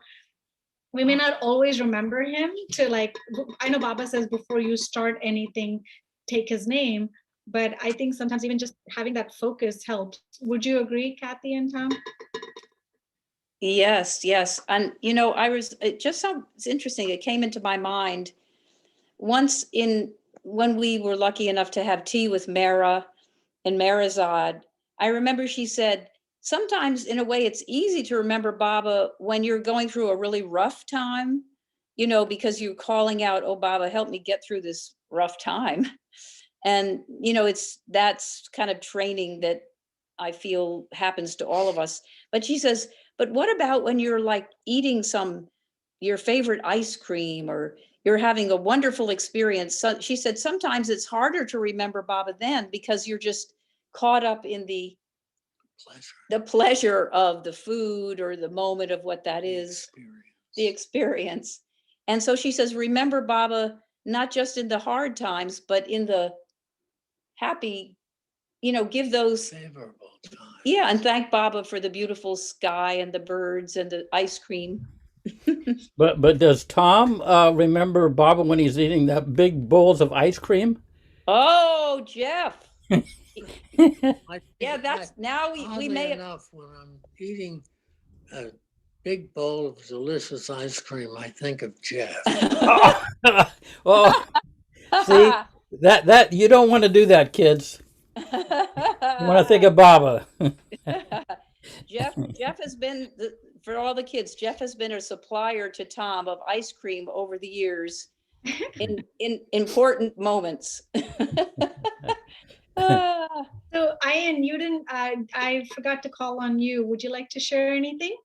Speaker 4: we may not always remember him to like, I know Baba says before you start anything, take his name, but I think sometimes even just having that focus helps. Would you agree, Kathy and Tom?
Speaker 2: Yes, yes. And it just sounds interesting. It came into my mind once when we were lucky enough to have tea with Mara and Marazad. I remember she said, sometimes in a way it's easy to remember Baba when you're going through a really rough time, because you're calling out, oh, Baba, help me get through this rough time. And, that's kind of training that I feel happens to all of us. But she says, but what about when you're like eating your favorite ice cream, or you're having a wonderful experience? So she said, sometimes it's harder to remember Baba then because you're just caught up in the pleasure of the food or the moment of what that is, the experience. And so she says, remember Baba, not just in the hard times, but in the happy, give those
Speaker 1: favorable times.
Speaker 2: Yeah, and thank Baba for the beautiful sky and the birds and the ice cream.
Speaker 9: But does Tom remember Baba when he's eating that big bowls of ice cream?
Speaker 2: Oh, Jeff.
Speaker 1: I
Speaker 2: Yeah, that's now we may have
Speaker 1: enough when I'm eating a big bowl of delicious ice cream, I think of Jeff.
Speaker 9: Oh, see, that you don't want to do that, kids. You want to think of Baba.
Speaker 2: Jeff has been for all the kids. Jeff has been a supplier to Tom of ice cream over the years, in important moments.
Speaker 4: So Ian, you didn't. I forgot to call on you. Would you like to share anything?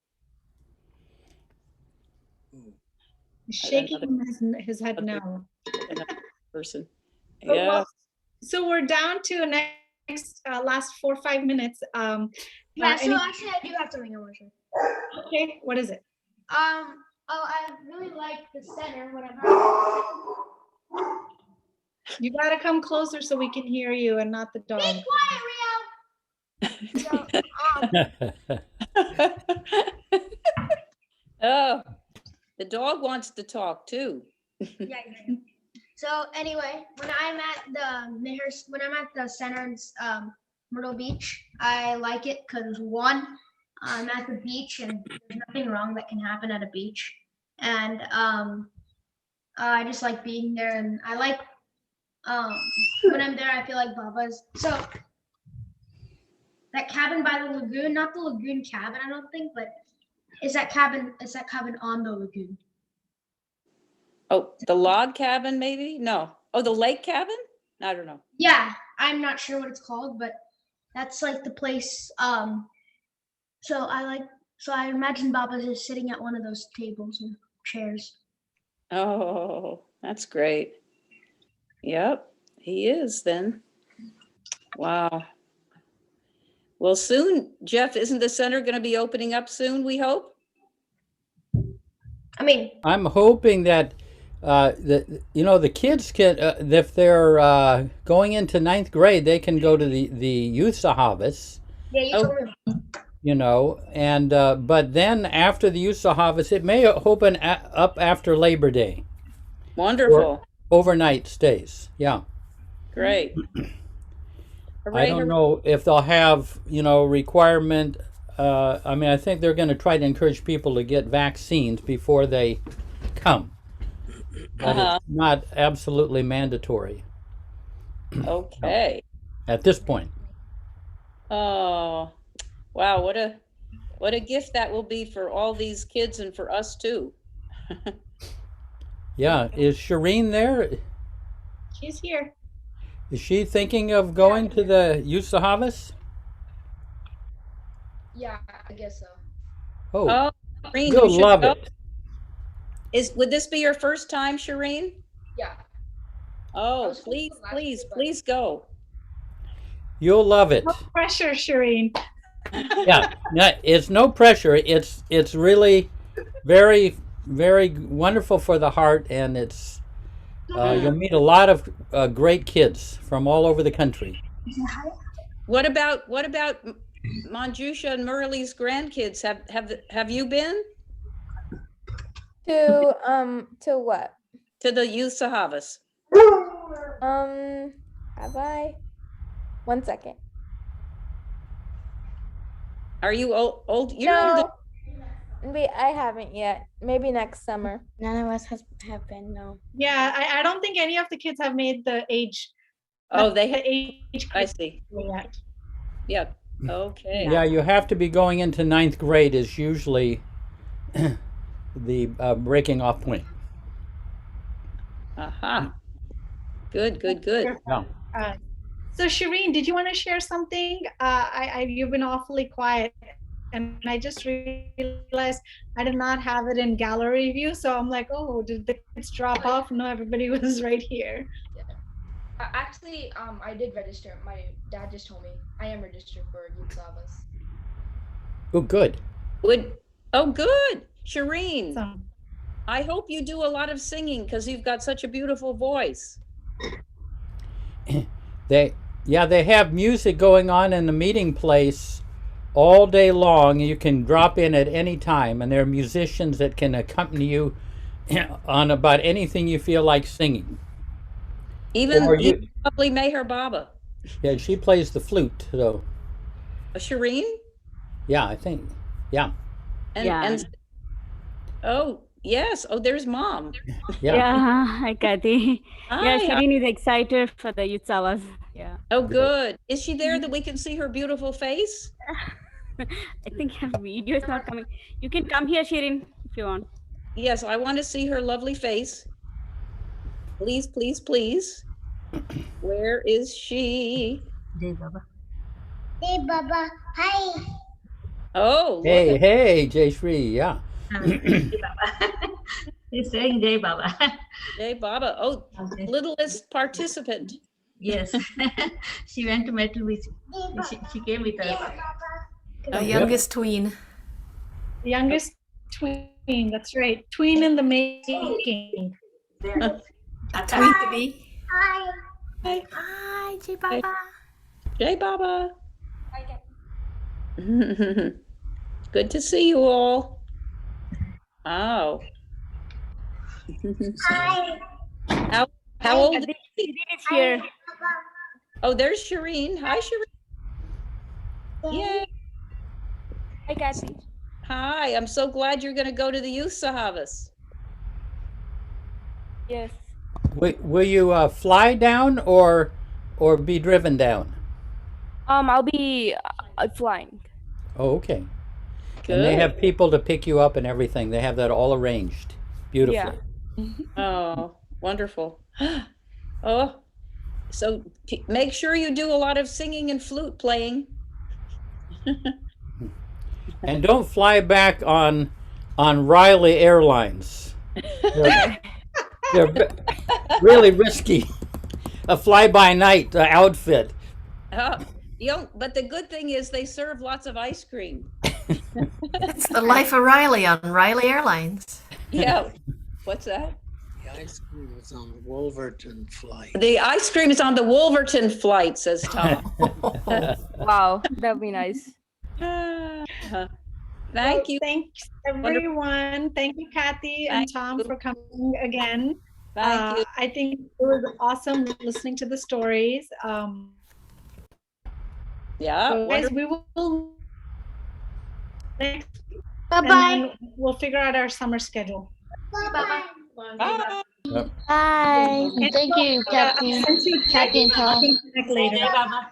Speaker 4: He's shaking his head no.
Speaker 2: Another person.
Speaker 4: Oh,
Speaker 2: Yeah.
Speaker 4: well, so we're down to next last 4 or 5 minutes.
Speaker 8: Yeah, so actually I do have something I want to share.
Speaker 4: Okay, what is it?
Speaker 8: Oh, I really like the center when I'm
Speaker 4: You gotta come closer so we can hear you and not the dog.
Speaker 8: Be quiet, Rio.
Speaker 2: Oh, the dog wants to talk too.
Speaker 8: Yeah. So anyway, when I'm at the center in Myrtle Beach, I like it because one, I'm at the beach and there's nothing wrong that can happen at a beach, and I just like being there, and I like when I'm there, I feel like Baba's. So that cabin by the lagoon, not the lagoon cabin, I don't think, but is that cabin on the lagoon?
Speaker 2: Oh, the log cabin, maybe? No. Oh, the lake cabin? I don't know.
Speaker 8: Yeah, I'm not sure what it's called, but that's like the place. So I imagine Baba's just sitting at one of those tables and chairs.
Speaker 2: Oh, that's great. Yep, he is then. Wow. Well, soon, Jeff, isn't the center going to be opening up soon, we hope?
Speaker 8: I mean,
Speaker 9: I'm hoping that the kids can, if they're going into 9th grade, they can go to the youth Sahavas.
Speaker 8: yeah, you told me.
Speaker 9: And but then after the youth Sahavas, it may open up after Labor Day.
Speaker 2: Wonderful.
Speaker 9: Overnight stays. Yeah.
Speaker 2: Great.
Speaker 9: I don't know if they'll have, requirement. I think they're going to try to encourage people to get vaccines before they come. But it's not absolutely mandatory.
Speaker 2: Okay.
Speaker 9: At this point.
Speaker 2: Oh, wow. What a gift that will be for all these kids and for us too.
Speaker 9: Yeah. Is Shireen there?
Speaker 4: She's here.
Speaker 9: Is she thinking of going to the youth Sahavas?
Speaker 10: Yeah, I guess so.
Speaker 9: Oh,
Speaker 2: Oh, Shireen,
Speaker 9: you'll
Speaker 2: you should
Speaker 9: love
Speaker 2: go.
Speaker 9: it.
Speaker 2: Would this be your first time, Shireen?
Speaker 10: Yeah.
Speaker 2: Oh,
Speaker 10: was supposed to
Speaker 2: please,
Speaker 10: go last
Speaker 2: please,
Speaker 10: year, but-
Speaker 2: please go.
Speaker 9: You'll love it.
Speaker 4: No pressure, Shireen.
Speaker 9: Yeah, it's no pressure. It's really very, very wonderful for the heart, and it's you'll meet a lot of great kids from all over the country.
Speaker 2: What about Manjusha and Murali's grandkids? Have you been
Speaker 5: To what?
Speaker 2: to the youth Sahavas?
Speaker 5: Have I? 1 second.
Speaker 2: Are you old? You're older.
Speaker 5: No, wait, I haven't yet. Maybe next summer.
Speaker 6: None of us have been, no.
Speaker 4: Yeah, I don't think any of the kids have made the age.
Speaker 2: Oh, they
Speaker 4: the
Speaker 2: have.
Speaker 4: age
Speaker 2: I see.
Speaker 4: yet.
Speaker 2: Yeah. Okay.
Speaker 9: Yeah, you have to be going into 9th grade is usually the breaking off point.
Speaker 2: Aha. Good, good, good.
Speaker 9: Yeah.
Speaker 4: So Shireen, did you want to share something? You've been awfully quiet, and I just realized I did not have it in gallery view. So I'm like, oh, did the kids drop off? No, everybody was right here.
Speaker 10: Actually, I did register. My dad just told me I am registered for Youth Sahavas.
Speaker 9: Oh, good.
Speaker 2: Oh, good. Shireen,
Speaker 4: So,
Speaker 2: I hope you do a lot of singing because you've got such a beautiful voice.
Speaker 9: They have music going on in the meeting place all day long. You can drop in at any time, and there are musicians that can accompany you on about anything you feel like singing.
Speaker 2: Even
Speaker 9: Or you-
Speaker 2: lovely Meher Baba.
Speaker 9: Yeah, she plays the flute, though.
Speaker 2: Shireen?
Speaker 9: Yeah, I think. Yeah.
Speaker 2: And oh, yes. Oh, there's Mom.
Speaker 9: Yeah.
Speaker 11: Hi, Kathy.
Speaker 2: Hi.
Speaker 11: Yeah, Shireen is excited for the youth hours. Yeah.
Speaker 2: Oh, good. Is she there that we can see her beautiful face?
Speaker 11: I think her video is not coming. You can come here, Shireen, if you want.
Speaker 2: Yes, I want to see her lovely face. Please, please, please. Where is she?
Speaker 11: Jai Baba.
Speaker 8: Hey, Baba. Hi.
Speaker 2: Oh, look
Speaker 9: Hey,
Speaker 2: at-
Speaker 9: hey, Jay Shri. Yeah.
Speaker 12: He's saying Jai Baba.
Speaker 2: Jai Baba. Oh,
Speaker 12: Okay.
Speaker 2: littlest participant.
Speaker 12: Yes. She went to Metal Beach. She came with us.
Speaker 13: The youngest tween.
Speaker 4: the youngest tween. That's right. Tween in the making.
Speaker 13: A tween to be.
Speaker 8: Hi.
Speaker 13: Hi, Jai Baba.
Speaker 2: Jai Baba. Good to see you all. Oh.
Speaker 8: Hi.
Speaker 2: How old is
Speaker 11: Shireen
Speaker 2: she?
Speaker 11: is here.
Speaker 2: Oh, there's Shireen. Hi, Shireen. Yay.
Speaker 5: Hi, Kathy.
Speaker 2: Hi, I'm so glad you're going to go to the youth Sahavas.
Speaker 5: Yes.
Speaker 9: Will you fly down or be driven down?
Speaker 5: I'll be flying.
Speaker 9: Oh, okay.
Speaker 2: Good.
Speaker 9: And they have people to pick you up and everything. They have that all arranged. Beautifully.
Speaker 2: Oh, wonderful. Oh, so make sure you do a lot of singing and flute playing.
Speaker 9: And don't fly back on Riley Airlines. They're really risky. A fly-by-night outfit.
Speaker 2: But the good thing is they serve lots of ice cream.
Speaker 13: It's the life of Riley on Riley Airlines.
Speaker 2: Yeah. What's that?
Speaker 1: The ice cream is on the Wolverton flight.
Speaker 2: The ice cream is on the Wolverton flight, says Tom.
Speaker 5: Wow, that'd be nice.
Speaker 2: Thank you.
Speaker 4: Thanks, everyone. Thank you, Kathy and
Speaker 2: Thank
Speaker 4: Tom,
Speaker 2: you.
Speaker 4: for coming again.
Speaker 2: Thank you.
Speaker 4: I think it was awesome listening to the stories.
Speaker 2: Yeah.
Speaker 4: So guys,
Speaker 2: wonderful.
Speaker 4: we will next,
Speaker 8: Bye-bye.
Speaker 4: and then we'll figure out our summer schedule.
Speaker 8: Bye-bye.
Speaker 2: Bye.
Speaker 6: Bye.
Speaker 7: Thank you, Captain.
Speaker 4: Since you
Speaker 7: Captain Tom.
Speaker 4: can connect later.
Speaker 12: Jai Baba.